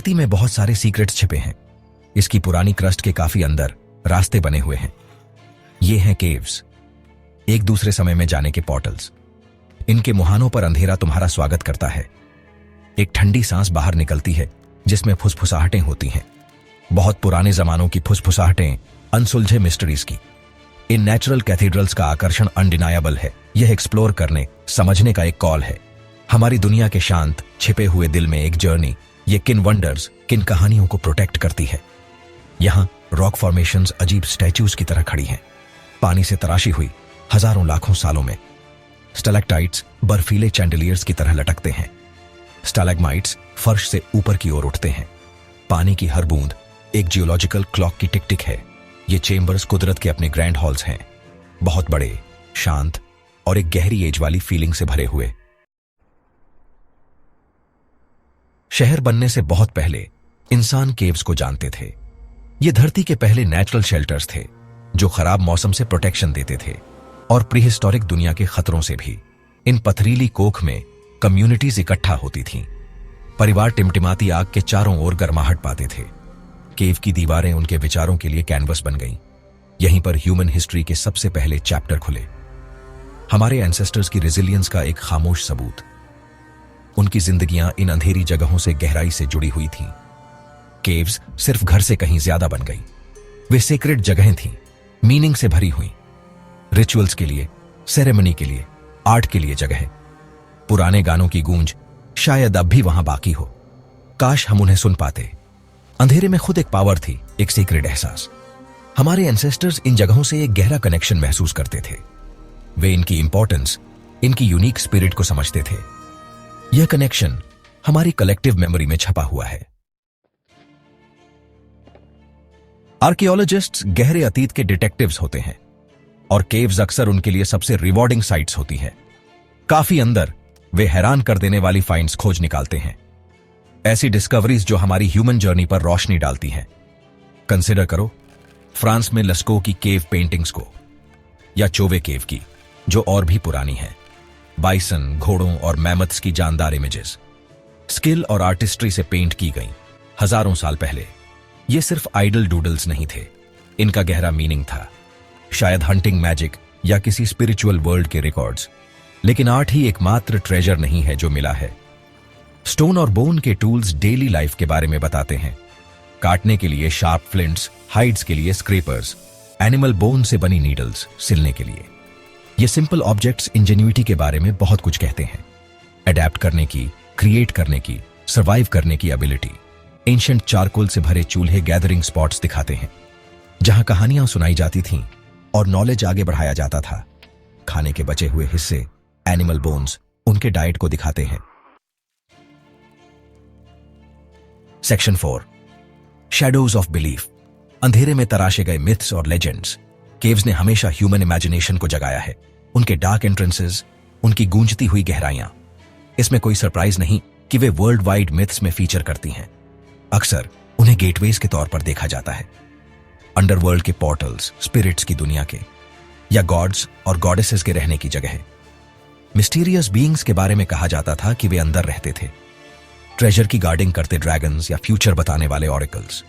धरती में बहुत सारे सीक्रेट्स छिपे हैं। इसकी पुरानी क्रस्ट के काफी अंदर रास्ते बने हुए हैं। ये हैं केव्स, एक दूसरे समय में जाने के पोर्टल्स। इनके मुहानों पर अंधेरा तुम्हारा स्वागत करता है। एक ठंडी सांस बाहर निकलती है जिसमें फुसफुसाहटें होती हैं, बहुत पुराने जमानों की फुसफुसाहटें, अनसुलझे मिस्ट्रीज की। इन नेचुरल कैथीड्रल्स का आकर्षण अनडिनायबल है। यह एक्सप्लोर करने, समझने का एक कॉल है। हमारी दुनिया के शांत छिपे हुए दिल में एक जर्नी। ये किन वंडर्स, किन कहानियों को प्रोटेक्ट करती है। यहां रॉक फॉर्मेशंस अजीब स्टैच्यूज की तरह खड़ी हैं, पानी से तराशी हुई हजारों लाखों सालों में। स्टैलेक्टाइट्स बर्फीले चैंडलियर्स की तरह लटकते हैं। स्टैलेग्माइट्स फर्श से ऊपर की ओर उठते हैं। पानी की हर बूंद एक जियोलॉजिकल क्लॉक की टिक टिक है। ये चेंबर्स कुदरत के अपने ग्रैंड हॉल्स हैं, बहुत बड़े, शांत और एक गहरी एज वाली फीलिंग से भरे हुए। शहर बनने से बहुत पहले इंसान केव्स को जानते थे। ये धरती के पहले नेचुरल शेल्टर्स थे जो खराब मौसम से प्रोटेक्शन देते थे और प्रीहिस्टोरिक दुनिया के खतरों से भी। इन पथरीली कोख में कम्युनिटीज इकट्ठा होती थीं। परिवार टिमटिमाती आग के चारों ओर गर्माहट पाते थे। केव की दीवारें उनके विचारों के लिए कैनवस बन गईं। यहीं पर ह्यूमन हिस्ट्री के सबसे पहले चैप्टर खुले, हमारे एंसेस्टर्स की रेजिलियंस का एक खामोश सबूत। उनकी जिंदगियां इन अंधेरी जगहों से गहराई से जुड़ी हुई थीं। केव्स सिर्फ घर से कहीं ज्यादा बन गई। वे सीक्रेट जगहें थीं, मीनिंग से भरी हुई। रिचुअल्स के लिए, सेरेमनी के लिए, आर्ट के लिए जगह। पुराने गानों की गूंज शायद अब भी वहां बाकी हो। काश हम उन्हें सुन पाते। अंधेरे में खुद एक पावर थी, एक सीक्रेट एहसास। हमारे एंसेस्टर्स इन जगहों से एक गहरा कनेक्शन महसूस करते थे। वे इनकी इंपॉर्टेंस, इनकी यूनिक स्पिरिट को समझते थे। यह कनेक्शन हमारी कलेक्टिव मेमोरी में छपा हुआ है। आर्कियोलॉजिस्ट्स गहरे अतीत के डिटेक्टिव्स होते हैं और केव्स अक्सर उनके लिए सबसे रिवॉर्डिंग साइट्स होती हैं। काफी अंदर वे हैरान कर देने वाली फाइंड्स खोज निकालते हैं, ऐसी डिस्कवरीज जो हमारी ह्यूमन जर्नी पर रोशनी डालती हैं। कंसिडर करो फ्रांस में लस्को की केव पेंटिंग्स को, या चोवे केव की जो और भी पुरानी है। बाइसन, घोड़ों और मैमथ्स की जानदार इमेजेस स्किल और आर्टिस्ट्री से पेंट की गईं हजारों साल पहले। ये सिर्फ आइडल डूडल्स नहीं थे, इनका गहरा मीनिंग था। शायद हंटिंग मैजिक या किसी स्पिरिचुअल वर्ल्ड के रिकॉर्ड्स। लेकिन आर्ट ही एकमात्र ट्रेजर नहीं है जो मिला है। स्टोन और बोन के टूल्स डेली लाइफ के बारे में बताते हैं। काटने के लिए शार्प फ्लिंट्स, हाइड्स के लिए स्क्रेपर्स, एनिमल बोन से बनी नीडल्स सिलने के लिए। ये सिंपल ऑब्जेक्ट्स इंजेन्युइटी के बारे में बहुत कुछ कहते हैं। अडेप्ट करने की, क्रिएट करने की, सर्वाइव करने की एबिलिटी। एंशिएंट चारकोल से भरे चूल्हे गैदरिंग स्पॉट्स दिखाते हैं जहां कहानियां सुनाई जाती थीं और नॉलेज आगे बढ़ाया जाता था। खाने के बचे हुए हिस्से, एनिमल बोन्स, उनके डाइट को दिखाते हैं। Section 4, shadows of belief. अंधेरे में तराशे गए मिथ्स और लेजेंड्स। केव्स ने हमेशा ह्यूमन इमेजिनेशन को जगाया है। उनके डार्क एंट्रेंसेस, उनकी गूंजती हुई गहराइयां। इसमें कोई सरप्राइज नहीं कि वे वर्ल्ड वाइड मिथ्स में फीचर करती हैं। अक्सर उन्हें गेटवेज के तौर पर देखा जाता है, अंडरवर्ल्ड के पोर्टल्स, स्पिरिट्स की दुनिया के, या गॉड्स और गॉडेसेस के रहने की जगह। मिस्टीरियस बीइंग्स के बारे में कहा जाता था कि वे अंदर रहते थे, ट्रेजर की गार्डिंग करते ड्रैगन्स या फ्यूचर बताने वाले ऑरेकल्स।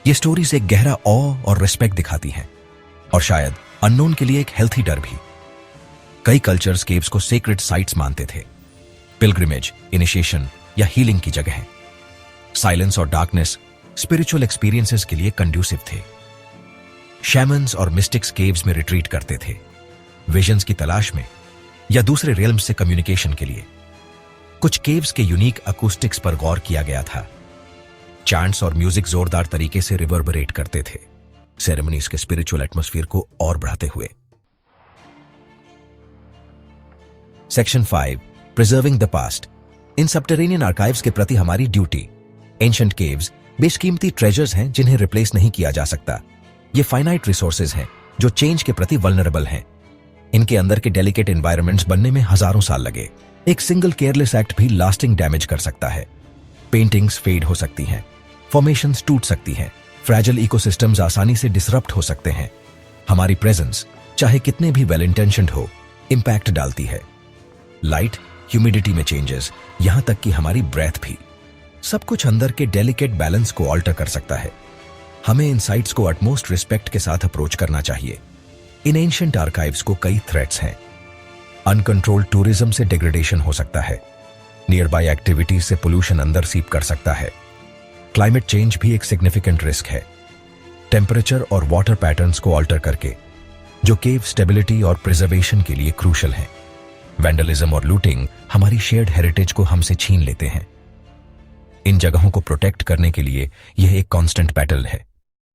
ये स्टोरीज एक गहरा ऑ और रिस्पेक्ट दिखाती हैं, और शायद अननोन के लिए एक हेल्थी डर भी। कई कल्चर्स केव्स को सेक्रेड साइट्स मानते थे, पिलग्रिमेज, इनिशिएशन या हीलिंग की जगह। साइलेंस और डार्कनेस स्पिरिचुअल एक्सपीरियंसेस के लिए कंड्यूसिव थे। शैमन्स और मिस्टिक्स केव्स में रिट्रीट करते थे, विजन्स की तलाश में या दूसरे रियल्म्स से कम्युनिकेशन के लिए। कुछ केव्स के यूनिक अकूस्टिक्स पर गौर किया गया था। चैंट्स और म्यूजिक जोरदार तरीके से रिवर्बरेट करते थे, सेरेमनीज के स्पिरिचुअल एटमॉस्फेयर को और बढ़ाते हुए। Section 5, preserving the past. In subterranean archives के प्रति हमारी ड्यूटी। एंशिएंट केव्स बेशकीमती ट्रेजर्स हैं जिन्हें रिप्लेस नहीं किया जा सकता। ये फाइनाइट रिसोर्सेज हैं जो चेंज के प्रति वल्नरेबल हैं। इनके अंदर के डेलिकेट एनवायरनमेंट्स बनने में हजारों साल लगे। एक सिंगल केयरलेस एक्ट भी लास्टिंग डैमेज कर सकता है। पेंटिंग्स फेड हो सकती हैं, फॉर्मेशंस टूट सकती हैं, फ्रैजिल इकोसिस्टम्स आसानी से डिसरप्ट हो सकते हैं। हमारी प्रेजेंस चाहे कितने भी वेल इंटेंशन्ड हो, इंपैक्ट डालती है। लाइट, ह्यूमिडिटी में चेंजेस, यहां तक कि हमारी ब्रेथ भी। सब कुछ अंदर के डेलिकेट बैलेंस को ऑल्टर कर सकता है। हमें इन साइट्स को अटमोस्ट रिस्पेक्ट के साथ अप्रोच करना चाहिए। इन एंशिएंट आर्काइव्स को कई थ्रेट्स हैं। अनकंट्रोल्ड टूरिज्म से डिग्रेडेशन हो सकता है, नियर बाय एक्टिविटीज से पोल्यूशन अंदर सीप कर सकता है, क्लाइमेट चेंज भी एक सिग्निफिकेंट रिस्क है, टेम्परेचर और वाटर पैटर्न्स को ऑल्टर करके, जो केव स्टेबिलिटी और प्रिजर्वेशन के लिए क्रूशल हैं। वैंडलिज्म और लूटिंग हमारी शेयर्ड हेरिटेज को हमसे छीन लेते हैं। इन जगहों को प्रोटेक्ट करने के लिए यह एक कांस्टेंट बैटल है।